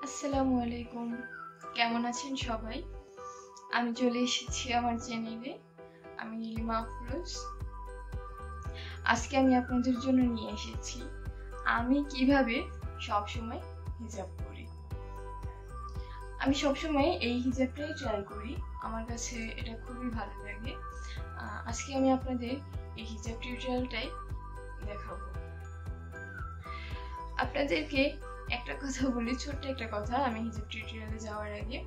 আসসালামু আলাইকুম, কেমন আছেন সবাই? আমি চলে এসেছি আমার চ্যানেলে। আমি নীলিমা আফরোজ। আজকে আমি আপনাদের জন্য নিয়ে এসেছি আমি কিভাবে সবসময় হিজাব পরি। আমি সবসময় এই হিজাবটাই ট্রাই করি, আমার কাছে এটা খুবই ভালো লাগে। আজকে আমি আপনাদের এই হিজাব টিউটোরিয়ালটাই দেখাবো। আপনাদেরকে একটা কথা বলি, ছোট্ট একটা কথা। আমি হিজাব টিউটোরিয়ালে যাওয়ার আগে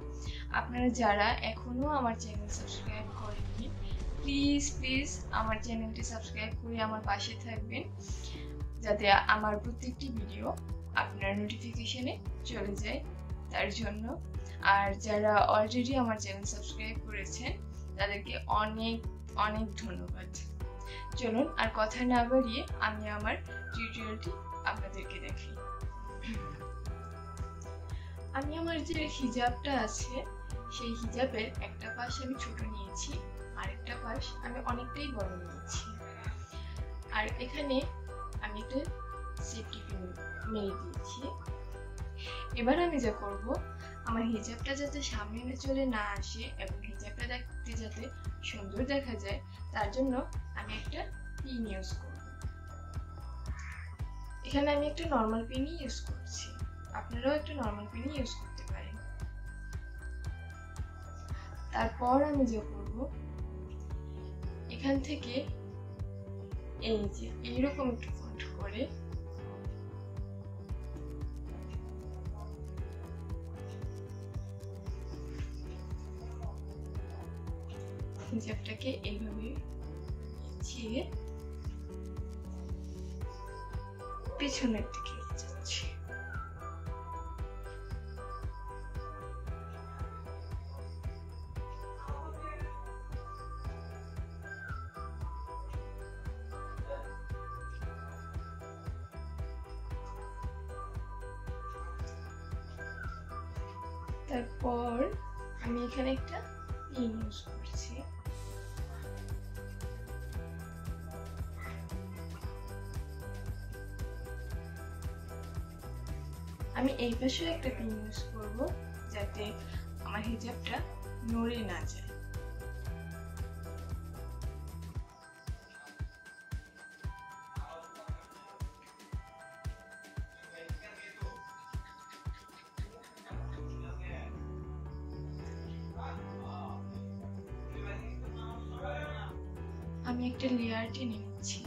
আপনারা যারা এখনো আমার চ্যানেল সাবস্ক্রাইব করেননি, প্লিজ আমার চ্যানেলটি সাবস্ক্রাইব করে আমার পাশে থাকবেন, যাতে আমার প্রত্যেকটি ভিডিও আপনার নোটিফিকেশনে চলে যায় তার জন্য। আর যারা অলরেডি আমার চ্যানেল সাবস্ক্রাইব করেছেন তাদেরকে অনেক অনেক ধন্যবাদ। চলুন আর কথা না বাড়িয়ে আমি আমার টিউটোরিয়ালটি আপনাদেরকে দেখাই। আমি আমার যে হিজাবটা আছে সেই হিজাবের একটা পাশ আমি ছোট নিয়েছি, আরেকটা পাশ আমি অনেকটাই বড় নিয়েছি। আর এখানে আমি একটা সেফটি পিন মেরে দিয়েছি। এবার আমি যা করব, আমার হিজাবটা যাতে সামনে চলে না আসে এবং হিজাবটা দেখতে যাতে সুন্দর দেখা যায়, তার জন্য আমি একটা পিন ইউজ করব। এখানে আমি একটা নর্মাল পিনই ইউজ করছি, আপনারাও একটা নর্মাল পিনই ইউজ করতে পারেন। তারপর আমি যা করব, এখান থেকে এই যে এইরকম একটু ফোল্ড করে হিজাবটাকে এইভাবে ছিঁড়ে পেছনের দিকে নিয়ে যাচ্ছি। তারপর আমি এখানে একটা পিন ইউজ করছি। আমি এই পাশেও একটা পিন ইউজ করব, যাতে আমার হিজাবটা নড়ে না যায়। আমি একটা লেয়ার টেনে নিচ্ছি।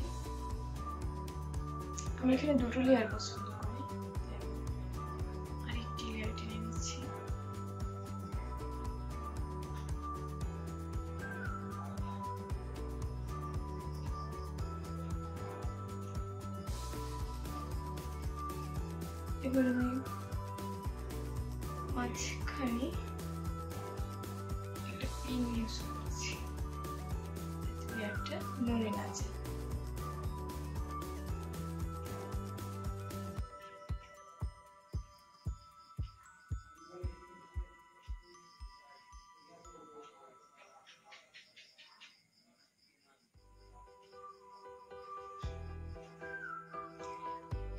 আমি এখানে দুটো লেয়ার পছন্দ করি, আরেকটি লেয়ার টেনে নিচ্ছি। এবার আমি মাঝখানে একটা পিন ইউজ করছি, লেয়ারটা নড়ে না যায়।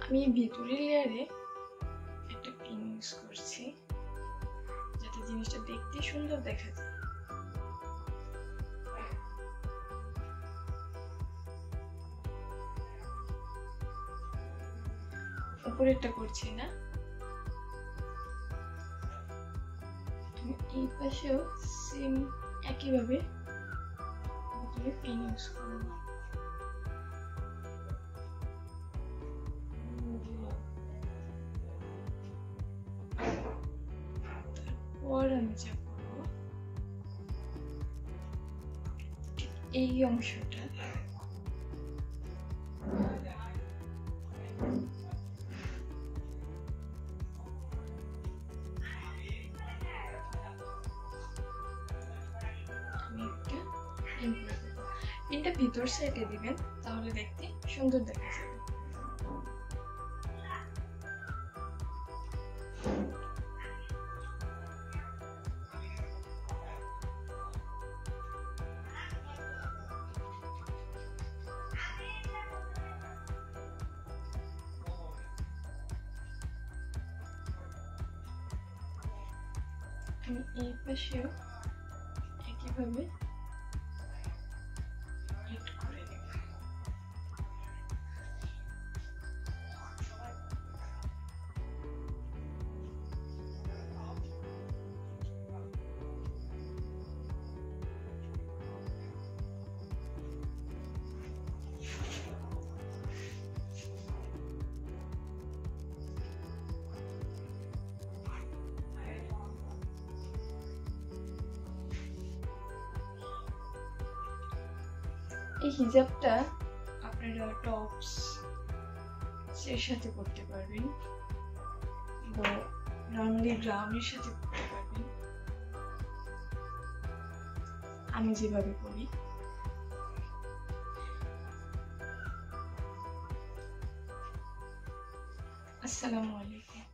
আমি ভিতরের লেয়ারে একটা পিন ইউজ করছি, যাতে জিনিসটা দেখতে সুন্দর দেখা যায়। উপরেরটা করছি না, এই পাশেও সেম একইভাবে ভিতরে পিন ইউজ করব। তারপর আমি যা করব, এই অংশটা পিনটা ভিতর সাইডে দিবেন, তাহলে দেখতে সুন্দর দেখা যাবে। আমি এই পাশেও একইভাবে এড করে দেব। এই হিজাবটা আপনারা টপস এর সাথে করতে পারবেন বা নর্মালি গ্রাউন্ডের সাথে করতে পারবেন, আমি যেভাবে করি। আসসালামু আলাইকুম।